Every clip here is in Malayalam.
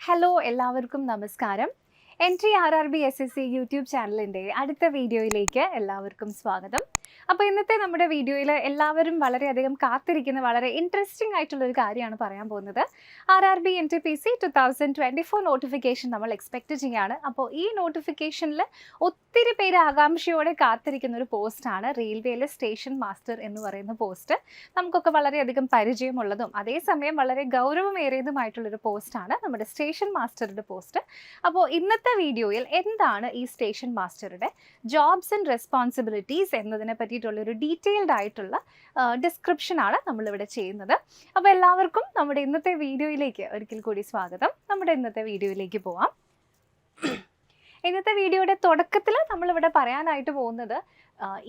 ഹലോ എല്ലാവർക്കും നമസ്കാരം. എൻട്രി RRB SSC യൂട്യൂബ് ചാനലിൻ്റെ അടുത്ത വീഡിയോയിലേക്ക് എല്ലാവർക്കും സ്വാഗതം. അപ്പോൾ ഇന്നത്തെ നമ്മുടെ വീഡിയോയിൽ എല്ലാവരും വളരെയധികം കാത്തിരിക്കുന്ന വളരെ ഇൻട്രസ്റ്റിംഗ് ആയിട്ടുള്ളൊരു കാര്യമാണ് പറയാൻ പോകുന്നത്. RRB NTPC 2024 നോട്ടിഫിക്കേഷൻ നമ്മൾ എക്സ്പെക്റ്റ് ചെയ്യുകയാണ്. അപ്പോൾ ഈ നോട്ടിഫിക്കേഷനിൽ ഒത്തിരി പേര് ആകാംക്ഷയോടെ കാത്തിരിക്കുന്ന ഒരു പോസ്റ്റാണ് റെയിൽവേയിലെ സ്റ്റേഷൻ മാസ്റ്റർ എന്ന് പറയുന്ന പോസ്റ്റ്. നമുക്കൊക്കെ വളരെയധികം പരിചയമുള്ളതും അതേസമയം വളരെ ഗൗരവമേറിയതുമായിട്ടുള്ളൊരു പോസ്റ്റാണ് നമ്മുടെ സ്റ്റേഷൻ മാസ്റ്ററുടെ പോസ്റ്റ്. അപ്പോൾ ഇന്നത്തെ വീഡിയോയിൽ എന്താണ് ഈ സ്റ്റേഷൻ മാസ്റ്ററുടെ ജോബ്സ് ആൻഡ് റെസ്പോൺസിബിലിറ്റീസ് എന്നതിനെ പറ്റിയിട്ടുള്ളൊരു ഡീറ്റെയിൽഡ് ആയിട്ടുള്ള ഡിസ്ക്രിപ്ഷനാണ് നമ്മളിവിടെ ചെയ്യുന്നത്. അപ്പോൾ എല്ലാവർക്കും നമ്മുടെ ഇന്നത്തെ വീഡിയോയിലേക്ക് ഒരിക്കൽ കൂടി സ്വാഗതം. നമ്മുടെ ഇന്നത്തെ വീഡിയോയിലേക്ക് പോവാം. ഇന്നത്തെ വീഡിയോയുടെ തുടക്കത്തിൽ നമ്മളിവിടെ പറയാനായിട്ട് പോകുന്നത്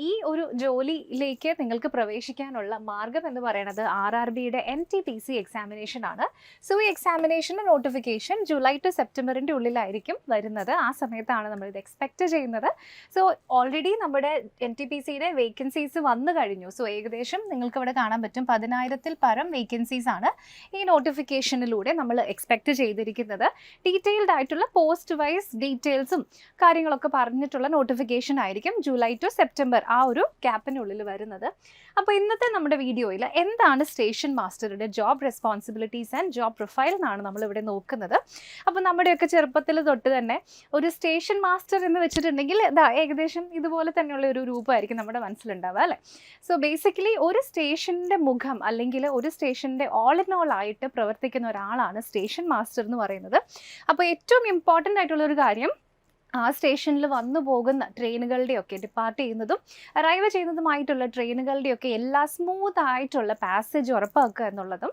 ഈ ഒരു ജോലിയിലേക്ക് നിങ്ങൾക്ക് പ്രവേശിക്കാനുള്ള മാർഗം എന്ന് പറയുന്നത് RRBയുടെ NTPC എക്സാമിനേഷൻ ആണ്. സോ ഈ എക്സാമിനേഷൻ്റെ നോട്ടിഫിക്കേഷൻ ജൂലൈ ടു സെപ്റ്റംബറിൻ്റെ ഉള്ളിലായിരിക്കും വരുന്നത്. ആ സമയത്താണ് നമ്മളിത് എക്സ്പെക്റ്റ് ചെയ്യുന്നത്. സോ ഓൾറെഡി നമ്മുടെ NTPCയുടെ വേക്കൻസീസ് വന്നു കഴിഞ്ഞു. സോ ഏകദേശം നിങ്ങൾക്ക് ഇവിടെ കാണാൻ പറ്റും 10,000-ൽ പരം വേക്കൻസീസ് ആണ് ഈ നോട്ടിഫിക്കേഷനിലൂടെ നമ്മൾ എക്സ്പെക്റ്റ് ചെയ്തിരിക്കുന്നത്. ഡീറ്റെയിൽഡ് ആയിട്ടുള്ള പോസ്റ്റ് വൈസ് ഡീറ്റെയിൽസും കാര്യങ്ങളൊക്കെ പറഞ്ഞിട്ടുള്ള നോട്ടിഫിക്കേഷൻ ആയിരിക്കും ജൂലൈ ടു സെപ്റ്റംബർ ആ ഒരു ക്യാപ്പിനുള്ളിൽ വരുന്നത്. അപ്പോൾ ഇന്നത്തെ നമ്മുടെ വീഡിയോയിൽ എന്താണ് സ്റ്റേഷൻ മാസ്റ്ററുടെ job responsibilities and job profile എന്നാണ് നമ്മളിവിടെ നോക്കുന്നത്. അപ്പോൾ നമ്മുടെയൊക്കെ ചെറുപ്പത്തിൽ തൊട്ട് തന്നെ ഒരു സ്റ്റേഷൻ മാസ്റ്റർ എന്ന് വെച്ചിട്ടുണ്ടെങ്കിൽ ഏകദേശം ഇതുപോലെ തന്നെയുള്ള ഒരു രൂപമായിരിക്കും നമ്മുടെ മനസ്സിലുണ്ടാവുക, അല്ലേ? സോ ബേസിക്കലി ഒരു സ്റ്റേഷൻ്റെ മുഖം അല്ലെങ്കിൽ ഒരു സ്റ്റേഷൻ്റെ ഓൾ ഇൻ ഓൾ ആയിട്ട് പ്രവർത്തിക്കുന്ന ഒരാളാണ് സ്റ്റേഷൻ മാസ്റ്റർ എന്ന് പറയുന്നത്. അപ്പോൾ ഏറ്റവും ഇമ്പോർട്ടൻ്റ് ആയിട്ടുള്ളൊരു കാര്യം ആ സ്റ്റേഷനിൽ വന്നു പോകുന്ന ട്രെയിനുകളുടെയൊക്കെ ഡിപ്പാർട്ട് ചെയ്യുന്നതും അറൈവ് ചെയ്യുന്നതുമായിട്ടുള്ള ട്രെയിനുകളുടെയൊക്കെ എല്ലാ സ്മൂത്ത് ആയിട്ടുള്ള പാസേജ് ഉറപ്പാക്കുക എന്നുള്ളതും,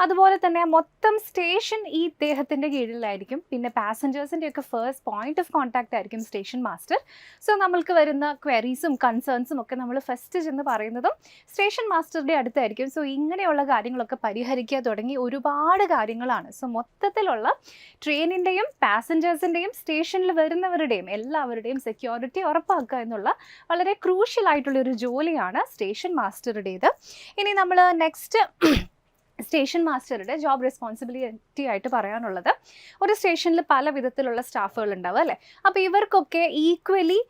അതുപോലെ തന്നെ മൊത്തം സ്റ്റേഷൻ ഈ ഇദ്ദേഹത്തിൻ്റെ കീഴിലായിരിക്കും. പിന്നെ പാസഞ്ചേഴ്സിൻ്റെയൊക്കെ ഫസ്റ്റ് പോയിന്റ് ഓഫ് കോൺടാക്റ്റ് ആയിരിക്കും സ്റ്റേഷൻ മാസ്റ്റർ. സോ നമ്മൾക്ക് വരുന്ന ക്വയറീസും കൺസേൺസും ഒക്കെ നമ്മൾ ഫസ്റ്റ് ചെന്ന് പറയുന്നതും സ്റ്റേഷൻ മാസ്റ്ററുടെ അടുത്തായിരിക്കും. സോ ഇങ്ങനെയുള്ള കാര്യങ്ങളൊക്കെ പരിഹരിക്കുക തുടങ്ങി ഒരുപാട് കാര്യങ്ങളാണ്. സോ മൊത്തത്തിലുള്ള ട്രെയിനിൻ്റെയും പാസഞ്ചേഴ്സിൻ്റെയും സ്റ്റേഷനിൽ വരുന്നവർ എല്ലാവരുടെയും സെക്യൂരിറ്റി ഉറപ്പാക്കുക എന്നുള്ള വളരെ ക്രൂഷ്യൽ ആയിട്ടുള്ള ഒരു ജോലിയാണ് സ്റ്റേഷൻ മാസ്റ്ററുടേത്. ഇനി നമ്മൾ നെക്സ്റ്റ് സ്റ്റേഷൻ മാസ്റ്ററുടെ ജോബ് റെസ്പോൺസിബിലിറ്റി ആയിട്ട് പറയാനുള്ളത്, ഒരു സ്റ്റേഷനിൽ പല വിധത്തിലുള്ള സ്റ്റാഫുകൾ ഉണ്ടാവും, അല്ലേ? അപ്പോൾ ഇവർക്കൊക്കെ ഈക്വലി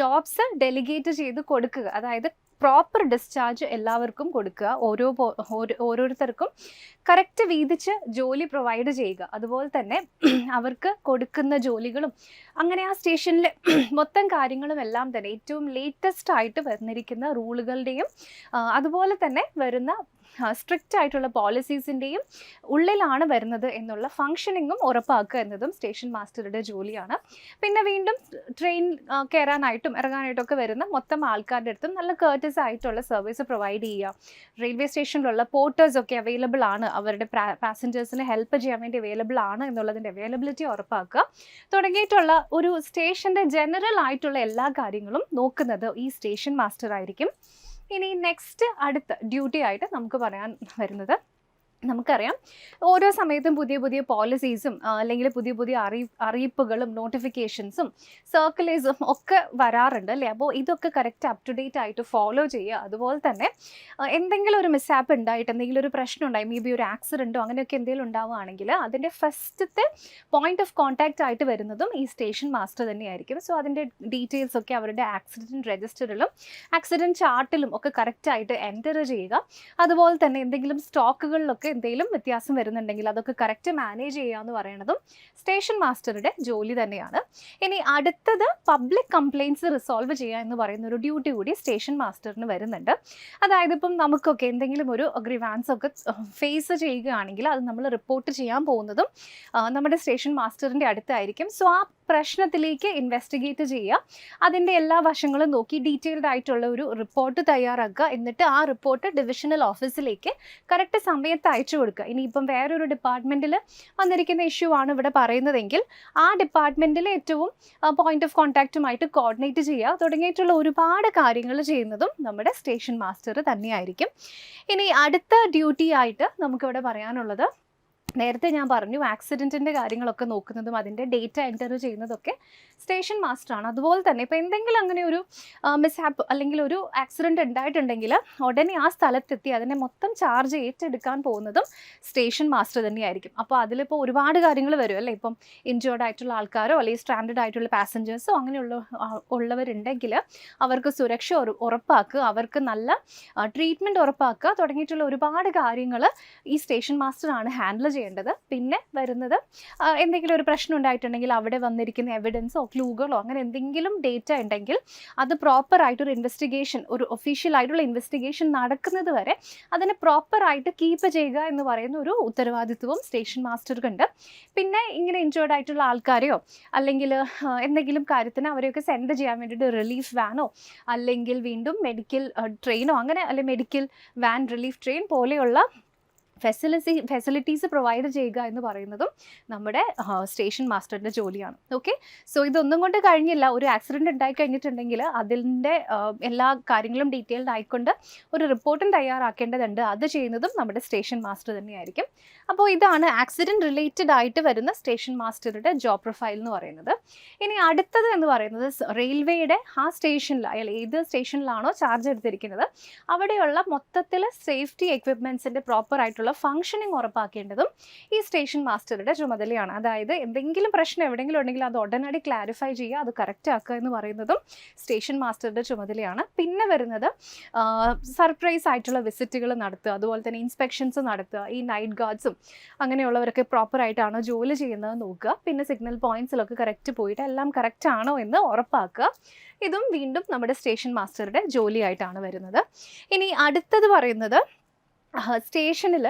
ജോബ്സ് ഡെലിഗേറ്റ് ചെയ്ത് കൊടുക്കുക, അതായത് പ്രോപ്പർ ഡിസ്ചാർജ് എല്ലാവർക്കും കൊടുക്കുക, ഓരോരുത്തർക്കും കറക്റ്റ് വീതിച്ച് ജോലി പ്രൊവൈഡ് ചെയ്യുക. അതുപോലെ തന്നെ അവർക്ക് കൊടുക്കുന്ന ജോലികളും അങ്ങനെ ആ സ്റ്റേഷനിലെ മൊത്തം കാര്യങ്ങളും എല്ലാം തന്നെ ഏറ്റവും ലേറ്റസ്റ്റ് ആയിട്ട് വന്നിരിക്കുന്ന റൂളുകളുടെയും അതുപോലെ തന്നെ വരുന്ന സ്ട്രിക്റ്റ് ആയിട്ടുള്ള പോളിസീസിൻ്റെയും ഉള്ളിലാണ് വരുന്നത് എന്നുള്ള ഫങ്ഷനിങ്ങും ഉറപ്പാക്കുക എന്നതും സ്റ്റേഷൻ മാസ്റ്ററുടെ ജോലിയാണ്. പിന്നെ വീണ്ടും ട്രെയിൻ കയറാനായിട്ടും ഇറങ്ങാനായിട്ടും ഒക്കെ വരുന്ന മൊത്തം ആൾക്കാരുടെ അടുത്തും നല്ല കേർട്ടസ് ആയിട്ടുള്ള സർവീസ് പ്രൊവൈഡ് ചെയ്യുക. റെയിൽവേ സ്റ്റേഷനിലുള്ള പോർട്ടേഴ്സൊക്കെ അവൈലബിൾ ആണ്, അവരുടെ പാസഞ്ചേഴ്സിനെ ഹെൽപ്പ് ചെയ്യാൻ വേണ്ടി അവൈലബിൾ ആണ് എന്നുള്ളതിൻ്റെ അവൈലബിലിറ്റി ഉറപ്പാക്കുക തുടങ്ങിയിട്ടുള്ള ഒരു സ്റ്റേഷൻ്റെ ജനറൽ ആയിട്ടുള്ള എല്ലാ കാര്യങ്ങളും നോക്കുന്നത് ഈ സ്റ്റേഷൻ മാസ്റ്റർ ആയിരിക്കും. ഇനി നെക്സ്റ്റ് അടുത്ത ഡ്യൂട്ടി ആയിട്ട് നമുക്ക് പറയാൻ വരുന്നത്, നമുക്കറിയാം ഓരോ സമയത്തും പുതിയ പുതിയ പോളിസീസും അല്ലെങ്കിൽ പുതിയ പുതിയ അറിയിപ്പുകളും നോട്ടിഫിക്കേഷൻസും സർക്കുലേഴ്സും ഒക്കെ വരാറുണ്ട്, അല്ലേ? അപ്പോൾ ഇതൊക്കെ കറക്റ്റ് അപ് ടു ഡേറ്റ് ആയിട്ട് ഫോളോ ചെയ്യുക. അതുപോലെ തന്നെ എന്തെങ്കിലും ഒരു മിസ്സാപ്പ് ഉണ്ടായിട്ട് എന്തെങ്കിലും ഒരു പ്രശ്നം ഉണ്ടായി, മേ ബി ഒരു ആക്സിഡൻറ്റോ അങ്ങനെയൊക്കെ എന്തെങ്കിലും ഉണ്ടാവുകയാണെങ്കിൽ അതിൻ്റെ ഫസ്റ്റത്തെ പോയിന്റ് ഓഫ് കോൺടാക്റ്റ് ആയിട്ട് വരുന്നതും ഈ സ്റ്റേഷൻ മാസ്റ്റർ തന്നെയായിരിക്കും. സോ അതിൻ്റെ ഡീറ്റെയിൽസ് ഒക്കെ അവരുടെ ആക്സിഡൻറ്റ് രജിസ്റ്ററിലും ആക്സിഡൻറ്റ് ചാർട്ടിലും ഒക്കെ കറക്റ്റായിട്ട് എൻ്റർ ചെയ്യുക. അതുപോലെ തന്നെ എന്തെങ്കിലും സ്റ്റോക്കുകളിലൊക്കെ എന്തെങ്കിലും വ്യത്യാസം വരുന്നുണ്ടെങ്കിൽ അതൊക്കെ കറക്റ്റ് മാനേജ് ചെയ്യുക എന്ന് പറയുന്നതും സ്റ്റേഷൻ മാസ്റ്ററുടെ ജോലി തന്നെയാണ്. ഇനി അടുത്തത് പബ്ലിക് കംപ്ലയിൻറ്റ്സ് റിസോൾവ് ചെയ്യുക എന്ന് പറയുന്ന ഒരു ഡ്യൂട്ടി കൂടി സ്റ്റേഷൻ മാസ്റ്ററിന് വരുന്നുണ്ട്. അതായത് ഇപ്പം നമുക്കൊക്കെ എന്തെങ്കിലും ഒരു ഗ്രിവാൻസ് ഒക്കെ ഫേസ് ചെയ്യുകയാണെങ്കിൽ അത് നമ്മൾ റിപ്പോർട്ട് ചെയ്യാൻ പോകുന്നതും നമ്മുടെ സ്റ്റേഷൻ മാസ്റ്ററിൻ്റെ അടുത്തായിരിക്കും. സോ ആ പ്രശ്നത്തിലേക്ക് ഇൻവെസ്റ്റിഗേറ്റ് ചെയ്യുക, അതിൻ്റെ എല്ലാ വശങ്ങളും നോക്കി ഡീറ്റെയിൽഡ് ആയിട്ടുള്ള ഒരു റിപ്പോർട്ട് തയ്യാറാക്കുക. എന്നിട്ട് ആ റിപ്പോർട്ട് ഡിവിഷണൽ ഓഫീസിലേക്ക് കറക്റ്റ് സമയത്ത് അയച്ചു കൊടുക്കുക. ഇനിയിപ്പം വേറൊരു ഡിപ്പാർട്ട്മെൻറ്റിൽ വന്നിരിക്കുന്ന ഇഷ്യൂ ആണ് ഇവിടെ പറയുന്നതെങ്കിൽ ആ ഡിപ്പാർട്ട്മെൻറ്റിൽ ഏറ്റവും പോയിന്റ് ഓഫ് കോൺടാക്റ്റുമായിട്ട് കോർഡിനേറ്റ് ചെയ്യുക തുടങ്ങിയിട്ടുള്ള ഒരുപാട് കാര്യങ്ങൾ ചെയ്യുന്നതും നമ്മുടെ സ്റ്റേഷൻ മാസ്റ്റർ തന്നെയായിരിക്കും. ഇനി അടുത്ത ഡ്യൂട്ടി ആയിട്ട് നമുക്കിവിടെ പറയാനുള്ളത് നേരത്തെ ഞാൻ പറഞ്ഞു ആക്സിഡൻറ്റിൻ്റെ കാര്യങ്ങളൊക്കെ നോക്കുന്നതും അതിൻ്റെ ഡേറ്റ എൻ്റർ ചെയ്യുന്നതൊക്കെ സ്റ്റേഷൻ മാസ്റ്ററാണ്. അതുപോലെ തന്നെ ഇപ്പോൾ എന്തെങ്കിലും അങ്ങനെ ഒരു മിസ്ഹാപ്പ് അല്ലെങ്കിൽ ഒരു ആക്സിഡൻറ്റ് ഉണ്ടായിട്ടുണ്ടെങ്കിൽ ഉടനെ ആ സ്ഥലത്തെത്തി അതിനെ മൊത്തം ചാർജ് ഏറ്റെടുക്കാൻ പോകുന്നതും സ്റ്റേഷൻ മാസ്റ്റർ തന്നെയായിരിക്കും. അപ്പോൾ അതിലിപ്പോൾ ഒരുപാട് കാര്യങ്ങൾ വരും അല്ലേ. ഇപ്പം ഇൻജേർഡ് ആയിട്ടുള്ള ആൾക്കാരോ അല്ലെങ്കിൽ സ്ട്രാൻഡഡ് ആയിട്ടുള്ള പാസഞ്ചേഴ്സോ ഉള്ളവരുണ്ടെങ്കിൽ അവർക്ക് സുരക്ഷ ഉറപ്പാക്കുക, അവർക്ക് നല്ല ട്രീറ്റ്മെൻറ്റ് ഉറപ്പാക്കുക തുടങ്ങിയിട്ടുള്ള ഒരുപാട് കാര്യങ്ങൾ ഈ സ്റ്റേഷൻ മാസ്റ്ററാണ് ഹാൻഡിൽ ചെയ്യേണ്ടത്. പിന്നെ വരുന്നത് എന്തെങ്കിലും ഒരു പ്രശ്നം ഉണ്ടായിട്ടുണ്ടെങ്കിൽ അവിടെ വന്നിരിക്കുന്ന എവിഡൻസോ ക്ലൂകളോ അങ്ങനെ എന്തെങ്കിലും ഡേറ്റ ഉണ്ടെങ്കിൽ അത് പ്രോപ്പറായിട്ടൊരു ഇൻവെസ്റ്റിഗേഷൻ, ഒരു ഒഫീഷ്യലായിട്ടുള്ള ഇൻവെസ്റ്റിഗേഷൻ നടക്കുന്നത് വരെ അതിനെ പ്രോപ്പറായിട്ട് കീപ്പ് ചെയ്യുക എന്ന് പറയുന്ന ഒരു ഉത്തരവാദിത്വവും സ്റ്റേഷൻ മാസ്റ്റർക്കുണ്ട്. പിന്നെ ഇങ്ങനെ ഇൻജേർഡ് ആയിട്ടുള്ള ആൾക്കാരെയോ അല്ലെങ്കിൽ എന്തെങ്കിലും കാര്യത്തിന് അവരെയൊക്കെ സെൻഡ് ചെയ്യാൻ വേണ്ടിയിട്ട് റിലീഫ് വാനോ അല്ലെങ്കിൽ വീണ്ടും മെഡിക്കൽ ട്രെയിനോ അങ്ങനെ അല്ലെങ്കിൽ മെഡിക്കൽ വാൻ, റിലീഫ് ട്രെയിൻ പോലെയുള്ള ഫെസിലിറ്റീസ് പ്രൊവൈഡ് ചെയ്യുക എന്ന് പറയുന്നതും നമ്മുടെ സ്റ്റേഷൻ മാസ്റ്ററിൻ്റെ ജോലിയാണ്. ഓക്കെ, സോ ഇതൊന്നും കൊണ്ട് കഴിഞ്ഞില്ല. ഒരു ആക്സിഡൻറ്റ് ഉണ്ടായി കഴിഞ്ഞിട്ടുണ്ടെങ്കിൽ അതിൻ്റെ എല്ലാ കാര്യങ്ങളും ഡീറ്റെയിൽഡ് ആയിക്കൊണ്ട് ഒരു റിപ്പോർട്ടും തയ്യാറാക്കേണ്ടതുണ്ട്. അത് ചെയ്യുന്നതും നമ്മുടെ സ്റ്റേഷൻ മാസ്റ്റർ തന്നെയായിരിക്കും. അപ്പോൾ ഇതാണ് ആക്സിഡൻറ്റ് റിലേറ്റഡ് ആയിട്ട് വരുന്ന സ്റ്റേഷൻ മാസ്റ്ററുടെ ജോബ് പ്രൊഫൈൽ എന്ന് പറയുന്നത്. ഇനി അടുത്തത് എന്ന് പറയുന്നത് റെയിൽവേയുടെ ആ സ്റ്റേഷനിൽ അയാൾ ഏത് സ്റ്റേഷനിലാണോ ചാർജ് എടുത്തിരിക്കുന്നത് അവിടെയുള്ള മൊത്തത്തിൽ സേഫ്റ്റി എക്വിപ്മെൻറ്റ്സിൻ്റെ പ്രോപ്പർ ആയിട്ടുള്ള ഫംഗ്ഷനിങ് ഉറപ്പാക്കേണ്ടതും ഈ സ്റ്റേഷൻ മാസ്റ്ററുടെ ചുമതലയാണ്. അതായത് എന്തെങ്കിലും പ്രശ്നം എവിടെയെങ്കിലും ഉണ്ടെങ്കിൽ അത് ഉടനടി ക്ലാരിഫൈ ചെയ്യുക, അത് കറക്റ്റ് ആക്കുക എന്ന് പറയുന്നതും സ്റ്റേഷൻ മാസ്റ്ററുടെ ചുമതലയാണ്. പിന്നെ വരുന്നത് സർപ്രൈസ് ആയിട്ടുള്ള വിസിറ്റുകൾ നടത്തുക, അതുപോലെ തന്നെ ഇൻസ്പെക്ഷൻസ് നടത്തുക. ഈ നൈറ്റ് ഗാർഡ്സും അങ്ങനെയുള്ളവരൊക്കെ പ്രോപ്പറായിട്ടാണോ ജോലി ചെയ്യുന്നത് നോക്കുക. പിന്നെ സിഗ്നൽ പോയിന്റ്സിലൊക്കെ കറക്റ്റ് പോയിട്ട് എല്ലാം കറക്റ്റ് ആണോ എന്ന് ഉറപ്പാക്കുക. ഇതും വീണ്ടും നമ്മുടെ സ്റ്റേഷൻ മാസ്റ്ററുടെ ജോലിയായിട്ടാണ് വരുന്നത്. ഇനി അടുത്തത് പറയുന്നത് സ്റ്റേഷനിൽ,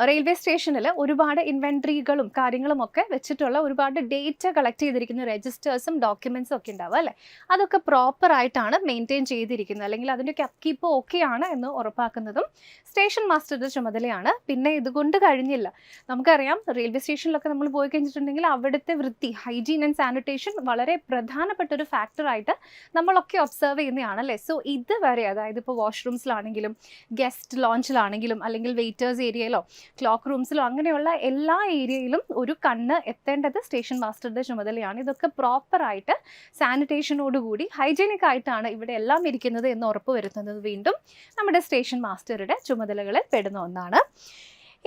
റെയിൽവേ സ്റ്റേഷനിൽ ഒരുപാട് ഇൻവെൻട്രികളും കാര്യങ്ങളുമൊക്കെ വെച്ചിട്ടുള്ള ഒരുപാട് ഡേറ്റ കളക്ട് ചെയ്തിരിക്കുന്ന രജിസ്റ്റേഴ്സും ഡോക്യുമെൻറ്റ്സും ഒക്കെ ഉണ്ടാവും അല്ലേ. അതൊക്കെ പ്രോപ്പറായിട്ടാണ് മെയിൻറ്റെയിൻ ചെയ്തിരിക്കുന്നത് അല്ലെങ്കിൽ അതിൻ്റെയൊക്കെ അപ്കീപ്പ് ഓക്കെയാണ് എന്ന് ഉറപ്പാക്കുന്നതും സ്റ്റേഷൻ മാസ്റ്ററുടെ ചുമതലയാണ്. പിന്നെ ഇതുകൊണ്ട് കഴിഞ്ഞില്ല. നമുക്കറിയാം റെയിൽവേ സ്റ്റേഷനിലൊക്കെ നമ്മൾ പോയി കഴിഞ്ഞിട്ടുണ്ടെങ്കിൽ അവിടുത്തെ വൃത്തി, ഹൈജീൻ ആൻഡ് സാനിറ്റേഷൻ വളരെ പ്രധാനപ്പെട്ട ഒരു ഫാക്ടറായിട്ട് നമ്മളൊക്കെ ഒബ്സർവ് ചെയ്യുന്നതാണ് അല്ലേ. സോ ഇതുവരെ അതായത് ഇപ്പോൾ വാഷ്റൂംസിലാണെങ്കിലും ഗസ്റ്റ് ലോഞ്ചിലാണെങ്കിലും അല്ലെങ്കിൽ വെയിറ്റേഴ്സ് ഏരിയയിലോ ക്ലോക്ക് റൂംസിലോ അങ്ങനെയുള്ള എല്ലാ ഏരിയയിലും ഒരു കണ്ണ് എത്തേണ്ടത് സ്റ്റേഷൻ മാസ്റ്ററുടെ ചുമതലയാണ്. ഇതൊക്കെ പ്രോപ്പറായിട്ട് സാനിറ്റേഷനോടുകൂടി ഹൈജീനിക് ആയിട്ടാണ് ഇവിടെ എല്ലാം ഇരിക്കുന്നത് എന്ന് ഉറപ്പ് വരുത്തുന്നത് വീണ്ടും നമ്മുടെ സ്റ്റേഷൻ മാസ്റ്ററുടെ ചുമതലകളിൽ പെടുന്ന ഒന്നാണ്.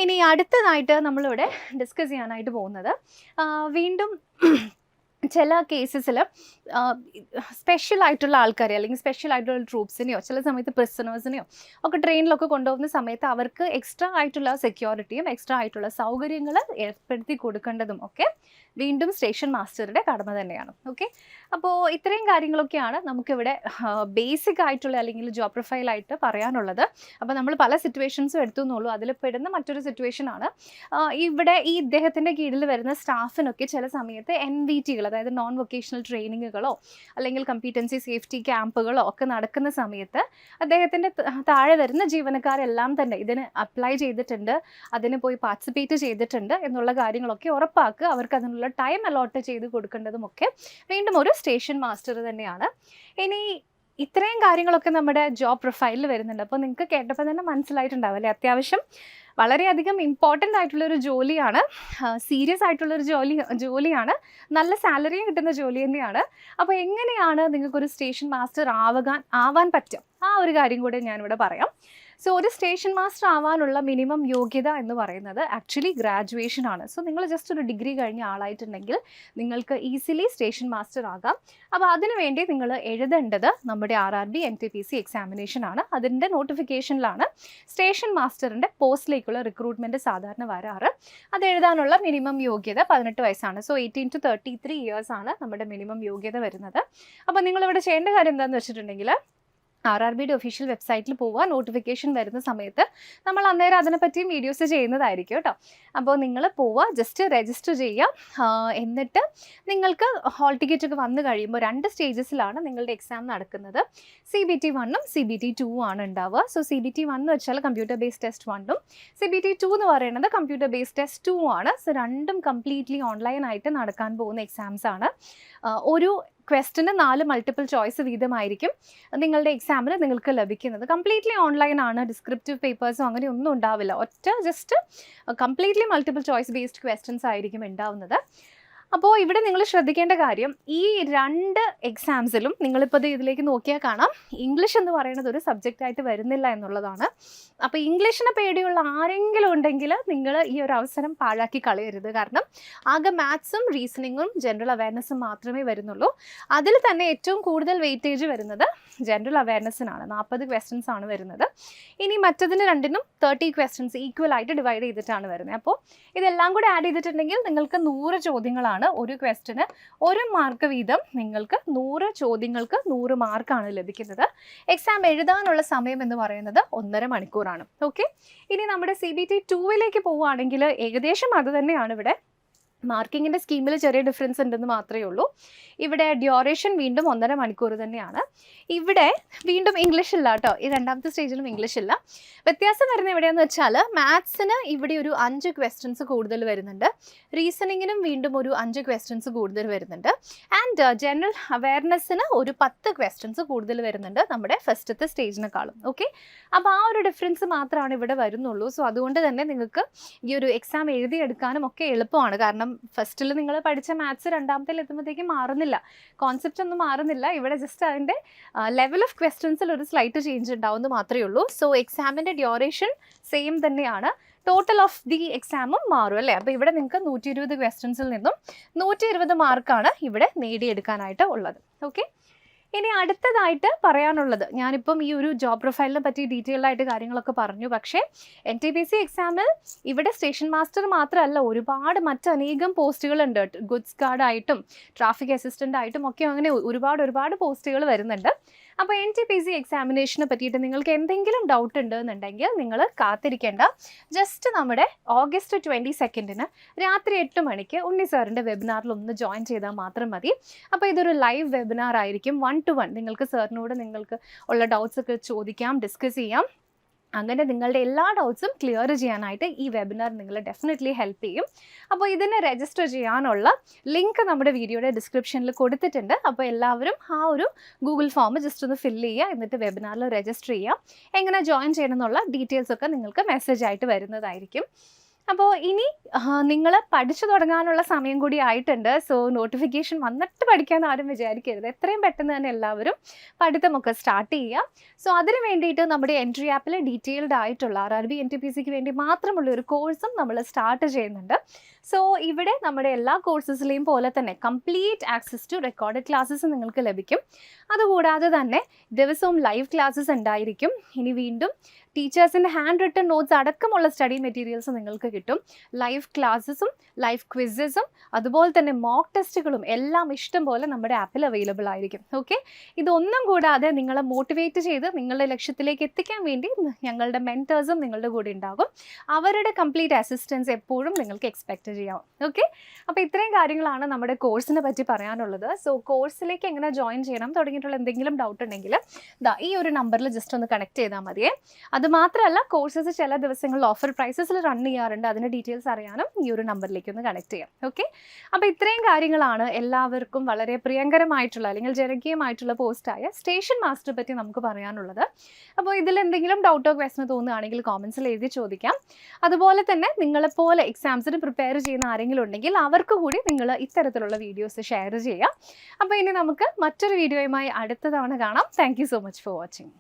ഇനി അടുത്തതായിട്ട് നമ്മളിവിടെ ഡിസ്കസ് ചെയ്യാനായിട്ട് പോകുന്നത് വീണ്ടും ചില കേസസിൽ സ്പെഷ്യൽ ആയിട്ടുള്ള ആൾക്കാരെ അല്ലെങ്കിൽ സ്പെഷ്യൽ ആയിട്ടുള്ള ട്രൂപ്സിനെയോ ചില സമയത്ത് പ്രിസണേഴ്സിനെയോ ഒക്കെ ട്രെയിനിലൊക്കെ കൊണ്ടുപോകുന്ന സമയത്ത് അവർക്ക് എക്സ്ട്രാ ആയിട്ടുള്ള സെക്യൂരിറ്റിയും എക്സ്ട്രാ ആയിട്ടുള്ള സൗകര്യങ്ങൾ ഏർപ്പെടുത്തി കൊടുക്കേണ്ടതും ഒക്കെ വീണ്ടും സ്റ്റേഷൻ മാസ്റ്ററുടെ കടമ തന്നെയാണ്. ഓക്കെ, അപ്പോൾ ഇത്രയും കാര്യങ്ങളൊക്കെയാണ് നമുക്കിവിടെ ബേസിക് ആയിട്ടുള്ള അല്ലെങ്കിൽ ജോബ് പ്രൊഫൈലായിട്ട് പറയാനുള്ളത്. അപ്പോൾ നമ്മൾ പല സിറ്റുവേഷൻസും എടുത്തു എന്നുള്ളൂ. അതിൽ പെടുന്ന മറ്റൊരു സിറ്റുവേഷനാണ് ഇവിടെ ഈ ഇദ്ദേഹത്തിൻ്റെ കീഴിൽ വരുന്ന സ്റ്റാഫിനൊക്കെ ചില സമയത്ത് NVTകൾ അതായത് നോൺ വൊക്കേഷണൽ ട്രെയിനിങ്ങുകളോ അല്ലെങ്കിൽ കമ്പീറ്റൻസി സേഫ്റ്റി ക്യാമ്പുകളോ ഒക്കെ നടക്കുന്ന സമയത്ത് അദ്ദേഹത്തിൻ്റെ താഴെ വരുന്ന ജീവനക്കാരെല്ലാം തന്നെ ഇതിന് അപ്ലൈ ചെയ്തിട്ടുണ്ട്, അതിന് പോയി പാർട്ടിസിപ്പേറ്റ് ചെയ്തിട്ടുണ്ട് എന്നുള്ള കാര്യങ്ങളൊക്കെ ഉറപ്പാക്കുക. അവർക്ക് അതിനുള്ള ടൈം അലോട്ട് ചെയ്ത് കൊടുക്കേണ്ടതുമൊക്കെ വീണ്ടും ഒരു സ്റ്റേഷൻ മാസ്റ്റർ തന്നെയാണ്. ഇനി ഇത്രയും കാര്യങ്ങളൊക്കെ നമ്മുടെ ജോബ് പ്രൊഫൈലിൽ വരുന്നുണ്ട്. അപ്പോൾ നിങ്ങൾക്ക് കേട്ടപ്പോൾ തന്നെ മനസ്സിലായിട്ടുണ്ടാവും അല്ലേ, അത്യാവശ്യം വളരെയധികം ഇമ്പോർട്ടൻ്റ് ആയിട്ടുള്ളൊരു ജോലിയാണ്, സീരിയസ് ആയിട്ടുള്ളൊരു ജോലിയാണ്, നല്ല സാലറിയും കിട്ടുന്ന ജോലി തന്നെയാണ്. അപ്പോൾ എങ്ങനെയാണ് നിങ്ങൾക്കൊരു സ്റ്റേഷൻ മാസ്റ്റർ ആവാൻ പറ്റും ആ ഒരു കാര്യം കൂടെ ഞാനിവിടെ പറയാം. സോ ഒരു സ്റ്റേഷൻ മാസ്റ്റർ ആവാനുള്ള മിനിമം യോഗ്യത എന്ന് പറയുന്നത് ആക്ച്വലി ഗ്രാജുവേഷൻ ആണ്. സോ നിങ്ങൾ ജസ്റ്റ് ഒരു ഡിഗ്രി കഴിഞ്ഞ ആളായിട്ടുണ്ടെങ്കിൽ നിങ്ങൾക്ക് ഈസിലി സ്റ്റേഷൻ മാസ്റ്റർ ആകാം. അപ്പോൾ അതിനുവേണ്ടി നിങ്ങൾ എഴുതേണ്ടത് നമ്മുടെ RRB NTPC എക്സാമിനേഷൻ ആണ്. അതിൻ്റെ നോട്ടിഫിക്കേഷനിലാണ് സ്റ്റേഷൻ മാസ്റ്ററിൻ്റെ പോസ്റ്റിലേക്കുള്ള റിക്രൂട്ട്മെൻറ്റ് സാധാരണ വരാറ്. അത് എഴുതാനുള്ള മിനിമം യോഗ്യത 18 വയസ്സാണ്. സോ 18 to 33 years ആണ് നമ്മുടെ മിനിമം യോഗ്യത വരുന്നത്. അപ്പോൾ നിങ്ങളിവിടെ ചെയ്യേണ്ട കാര്യം എന്താണെന്ന് വെച്ചിട്ടുണ്ടെങ്കിൽ RRBയുടെ ഒഫീഷ്യൽ വെബ്സൈറ്റിൽ പോവുക. നോട്ടിഫിക്കേഷൻ വരുന്ന സമയത്ത് നമ്മൾ അന്നേരം അതിനെപ്പറ്റിയും വീഡിയോസ് ചെയ്യുന്നതായിരിക്കും കേട്ടോ. അപ്പോൾ നിങ്ങൾ പോവുക, ജസ്റ്റ് രജിസ്റ്റർ ചെയ്യുക. എന്നിട്ട് നിങ്ങൾക്ക് ഹോൾ ടിക്കറ്റ് ഒക്കെ വന്നു കഴിയുമ്പോൾ 2 സ്റ്റേജസിലാണ് നിങ്ങളുടെ എക്സാം നടക്കുന്നത്. CBT 1 ഉം CBT 2 ആണ് ഉണ്ടാവുക. സോ CBT 1 എന്ന് വെച്ചാൽ കമ്പ്യൂട്ടർ ബേസ്ഡ് ടെസ്റ്റ് 1ഉം CBT 2 എന്ന് പറയുന്നത് കമ്പ്യൂട്ടർ ബേസ്ഡ് ടെസ്റ്റ് 2 ആണ്. സോ രണ്ടും കംപ്ലീറ്റ്ലി ഓൺലൈനായിട്ട് നടക്കാൻ പോകുന്ന എക്സാംസ് ആണ്. ഒരു ക്വസ്റ്റിന് 4 മൾട്ടിപ്പിൾ ചോയ്സ് വീതമായിരിക്കും നിങ്ങളുടെ എക്സാമിന് നിങ്ങൾക്ക് ലഭിക്കുന്നത്. കംപ്ലീറ്റ്ലി ഓൺലൈൻ ആണ്, ഡിസ്ക്രിപ്റ്റീവ് പേപ്പേഴ്സോ അങ്ങനെ ഒന്നും ഉണ്ടാവില്ല. Just completely multiple choice based questions ആയിരിക്കും ഉണ്ടാവുന്നത്. അപ്പോൾ ഇവിടെ നിങ്ങൾ ശ്രദ്ധിക്കേണ്ട കാര്യം, ഈ 2 എക്സാംസിലും നിങ്ങളിപ്പോൾ ഇതിലേക്ക് നോക്കിയാൽ കാണാം, ഇംഗ്ലീഷ് എന്ന് പറയുന്നത് ഒരു സബ്ജക്റ്റായിട്ട് വരുന്നില്ല എന്നുള്ളതാണ്. അപ്പോൾ ഇംഗ്ലീഷിനെ പേടിയുള്ള ആരെങ്കിലും ഉണ്ടെങ്കിൽ നിങ്ങൾ ഈ ഒരു അവസരം പാഴാക്കി കളയരുത്. കാരണം ആകെ മാത്സും റീസണിങ്ങും ജനറൽ അവയർനെസ്സും മാത്രമേ വരുന്നുള്ളൂ. അതിൽ തന്നെ ഏറ്റവും കൂടുതൽ വെയിറ്റേജ് വരുന്നത് ജനറൽ അവയർനെസ്സിനാണ്. 40 ക്വസ്റ്റ്യൻസ് ആണ് വരുന്നത്. ഇനി മറ്റതിന് രണ്ടിനും 30 ക്വസ്റ്റ്യൻസ് ഈക്വൽ ആയിട്ട് ഡിവൈഡ് ചെയ്തിട്ടാണ് വരുന്നത്. അപ്പോൾ ഇതെല്ലാം കൂടെ ആഡ് ചെയ്തിട്ടുണ്ടെങ്കിൽ നിങ്ങൾക്ക് 100 ചോദ്യങ്ങളാണ്. ഒരു ക്വസ്റ്റിന് 1 മാർക്ക് വീതം നിങ്ങൾക്ക് 100 ചോദ്യങ്ങൾക്ക് 100 മാർക്കാണ് ലഭിക്കുന്നത്. എക്സാം എഴുതാനുള്ള സമയം എന്ന് പറയുന്നത് 1.5 മണിക്കൂറാണ്. ഓക്കെ, ഇനി നമ്മുടെ CBT 2 പോവുകയാണെങ്കിൽ ഏകദേശം അത് തന്നെയാണ്. ഇവിടെ മാർക്കിങ്ങിൻ്റെ സ്കീമിൽ ചെറിയ ഡിഫറൻസ് ഉണ്ടെന്ന് മാത്രമേ ഉള്ളൂ. ഇവിടെ ഡ്യൂറേഷൻ വീണ്ടും 1.5 മണിക്കൂർ തന്നെയാണ്. ഇവിടെ വീണ്ടും ഇംഗ്ലീഷ് ഇല്ല കേട്ടോ, ഈ 2ാമത്തെ സ്റ്റേജിലും ഇംഗ്ലീഷ് ഇല്ല. വ്യത്യാസം വരുന്നത് എവിടെയാണെന്ന് വെച്ചാൽ മാത്സിന് ഇവിടെ ഒരു 5 ക്വസ്റ്റ്യൻസ് കൂടുതൽ വരുന്നുണ്ട്, റീസണിങ്ങിനും വീണ്ടും ഒരു 5 ക്വസ്റ്റ്യൻസ് കൂടുതൽ വരുന്നുണ്ട്, ആൻഡ് ജനറൽ അവയർനെസ്സിന് ഒരു 10 ക്വസ്റ്റ്യൻസ് കൂടുതൽ വരുന്നുണ്ട് നമ്മുടെ ഫസ്റ്റത്തെ സ്റ്റേജിനെക്കാളും. ഓക്കെ, അപ്പോൾ ആ ഒരു ഡിഫറൻസ് മാത്രമാണ് ഇവിടെ വരുന്നുള്ളൂ. സോ അതുകൊണ്ട് തന്നെ നിങ്ങൾക്ക് ഈ ഒരു എക്സാം എഴുതിയെടുക്കാനും ഒക്കെ എളുപ്പമാണ്. കാരണം ഫസ്റ്റിൽ നിങ്ങൾ പഠിച്ച മാത്സ് 2ാമത്തിൽ എത്തുമ്പോഴത്തേക്കും മാറുന്നില്ല, കോൺസെപ്റ്റ് ഒന്നും മാറുന്നില്ല. ഇവിടെ ജസ്റ്റ് അതിൻ്റെ ലെവൽ ഓഫ് ക്വസ്റ്റ്യൻസിൽ ഒരു സ്ലൈറ്റ് ചേഞ്ച് ഉണ്ടാവുമെന്ന് മാത്രമേ ഉള്ളൂ. സോ എക്സാമിൻ്റെ ഡ്യൂറേഷൻ സെയിം തന്നെയാണ്, ടോട്ടൽ ഓഫ് ദി എക്സാമും മാറും അല്ലേ. അപ്പോൾ ഇവിടെ നിങ്ങൾക്ക് 120 ക്വസ്റ്റ്യൻസിൽ നിന്നും 120 മാർക്കാണ് ഇവിടെ നേടിയെടുക്കാനായിട്ട് ഉള്ളത്. ഓക്കെ, ഇനി അടുത്തതായിട്ട് പറയാനുള്ളത്, ഞാനിപ്പം ഈ ഒരു ജോബ് പ്രൊഫൈലിനെ പറ്റി ഡീറ്റെയിൽഡ് ആയിട്ട് കാര്യങ്ങളൊക്കെ പറഞ്ഞു. പക്ഷേ NTPC എക്സാമിൽ ഇവിടെ സ്റ്റേഷൻ മാസ്റ്റർ മാത്രമല്ല, ഒരുപാട് മറ്റനേകം പോസ്റ്റുകളുണ്ട്. ഗുഡ്സ് ഗാർഡായിട്ടും ട്രാഫിക് അസിസ്റ്റൻ്റ് ആയിട്ടും ഒക്കെ അങ്ങനെ ഒരുപാട് പോസ്റ്റുകൾ വരുന്നുണ്ട്. അപ്പോൾ NTPC എക്സാമിനേഷനെ പറ്റിയിട്ട് നിങ്ങൾക്ക് എന്തെങ്കിലും ഡൗട്ട് ഉണ്ടെന്നുണ്ടെങ്കിൽ നിങ്ങൾ കാത്തിരിക്കേണ്ട. ജസ്റ്റ് നമ്മുടെ ഓഗസ്റ്റ് 22 രാത്രി 8 മണിക്ക് ഉണ്ണി സാറിൻ്റെ വെബിനാറിൽ ഒന്ന് ജോയിൻ ചെയ്താൽ മാത്രം മതി. അപ്പോൾ ഇതൊരു ലൈവ് വെബിനാർ ആയിരിക്കും. 1-to-1 നിങ്ങൾക്ക് സാറിനോട് നിങ്ങൾക്ക് ഉള്ള ഡൗട്ട്സ് ഒക്കെ ചോദിക്കാം, ഡിസ്കസ് ചെയ്യാം. അങ്ങനെ നിങ്ങളുടെ എല്ലാ ഡൗട്ട്സും ക്ലിയർ ചെയ്യാനായിട്ട് ഈ വെബിനാർ നിങ്ങളെ ഡെഫിനറ്റ്ലി ഹെൽപ്പ് ചെയ്യും. അപ്പോൾ ഇതിന് രജിസ്റ്റർ ചെയ്യാനുള്ള ലിങ്ക് നമ്മുടെ വീഡിയോയുടെ ഡിസ്ക്രിപ്ഷനിൽ കൊടുത്തിട്ടുണ്ട്. അപ്പോൾ എല്ലാവരും ആ ഒരു ഗൂഗിൾ ഫോം ജസ്റ്റ് ഒന്ന് ഫില്ല് ചെയ്യുക, എന്നിട്ട് വെബിനാറിൽ രജിസ്റ്റർ ചെയ്യുക. എങ്ങനെ ജോയിൻ ചെയ്യണം എന്നുള്ള ഡീറ്റെയിൽസ് ഒക്കെ നിങ്ങൾക്ക് മെസ്സേജ് ആയിട്ട് വരുന്നതായിരിക്കും. അപ്പോൾ ഇനി നിങ്ങൾ പഠിച്ചു തുടങ്ങാനുള്ള സമയം കൂടി ആയിട്ടുണ്ട്. സോ നോട്ടിഫിക്കേഷൻ വന്നിട്ട് പഠിക്കാൻ ആരും വിചാരിക്കരുത്. എത്രയും പെട്ടെന്ന് തന്നെ എല്ലാവരും പഠിത്തമൊക്കെ സ്റ്റാർട്ട് ചെയ്യുക. സോ അതിന് വേണ്ടിയിട്ട് നമ്മുടെ എൻട്രി ആപ്പിൽ ഡീറ്റെയിൽഡ് ആയിട്ടുള്ള RRB NTPCക്ക് വേണ്ടി മാത്രമുള്ള ഒരു കോഴ്സും നമ്മൾ സ്റ്റാർട്ട് ചെയ്യുന്നുണ്ട്. സോ ഇവിടെ നമ്മുടെ എല്ലാ കോഴ്സസിലെയും പോലെ തന്നെ complete access to recorded classes നിങ്ങൾക്ക് ലഭിക്കും. അതുകൂടാതെ തന്നെ ദിവസവും ലൈവ് ക്ലാസ്സസ് ഉണ്ടായിരിക്കും. ഇനി വീണ്ടും ടീച്ചേഴ്സിൻ്റെ ഹാൻഡ് റിട്ടൺ നോട്ട്സ് അടക്കമുള്ള സ്റ്റഡി മെറ്റീരിയൽസ് നിങ്ങൾക്ക് കിട്ടും. ലൈവ് ക്ലാസ്സസും ലൈവ് ക്വിസസും അതുപോലെ തന്നെ മോക്ക് ടെസ്റ്റുകളും എല്ലാം ഇഷ്ടം പോലെ നമ്മുടെ ആപ്പിൽ അവൈലബിൾ ആയിരിക്കും. ഓക്കെ, ഇതൊന്നും കൂടാതെ നിങ്ങളെ മോട്ടിവേറ്റ് ചെയ്ത് നിങ്ങളുടെ ലക്ഷ്യത്തിലേക്ക് എത്തിക്കാൻ വേണ്ടി ഞങ്ങളുടെ മെൻറ്റേഴ്സും നിങ്ങളുടെ കൂടെ ഉണ്ടാകും. അവരുടെ കംപ്ലീറ്റ് അസിസ്റ്റൻസ് എപ്പോഴും നിങ്ങൾക്ക് എക്സ്പെക്റ്റ് ചെയ്യാം. ഓക്കെ, അപ്പോൾ ഇത്രയും കാര്യങ്ങളാണ് നമ്മുടെ കോഴ്സിനെ പറ്റി പറയാനുള്ളത്. സോ കോഴ്സിലേക്ക് എങ്ങനെ ജോയിൻ ചെയ്യണം തുടങ്ങിയിട്ടുള്ള എന്തെങ്കിലും ഡൗട്ട് ഉണ്ടെങ്കിൽ ഈ ഒരു നമ്പറിൽ ജസ്റ്റ് ഒന്ന് കണക്ട് ചെയ്താൽ മതിയേ. അതുമാത്രമല്ല, കോഴ്സസ് ചില ദിവസങ്ങളിൽ ഓഫർ പ്രൈസസിൽ റൺ ചെയ്യാറുണ്ട്. അതിൻ്റെ ഡീറ്റെയിൽസ് അറിയാനും ഈ ഒരു നമ്പറിലേക്ക് ഒന്ന് കണക്ട് ചെയ്യാം. ഓക്കെ, അപ്പോൾ ഇത്രയും കാര്യങ്ങളാണ് എല്ലാവർക്കും വളരെ പ്രിയങ്കരമായിട്ടുള്ള അല്ലെങ്കിൽ ജനകീയമായിട്ടുള്ള പോസ്റ്റായ സ്റ്റേഷൻ മാസ്റ്റർ പറ്റി നമുക്ക് പറയാനുള്ളത്. അപ്പോൾ ഇതിൽ എന്തെങ്കിലും ഡൗട്ടോ ക്വസ്റ്റനോ തോന്നുകയാണെങ്കിൽ കോമൻസിൽ എഴുതി ചോദിക്കാം. അതുപോലെ തന്നെ നിങ്ങളെപ്പോലെ എക്സാംസിന് പ്രിപ്പയർ ചെയ്യുന്ന ആരെങ്കിലും ഉണ്ടെങ്കിൽ അവർക്ക് കൂടി നിങ്ങൾ ഇത്തരത്തിലുള്ള വീഡിയോസ് ഷെയർ ചെയ്യാം. അപ്പോൾ ഇനി നമുക്ക് മറ്റൊരു വീഡിയോയുമായി അടുത്ത തവണ കാണാം. Thank you so much for watching.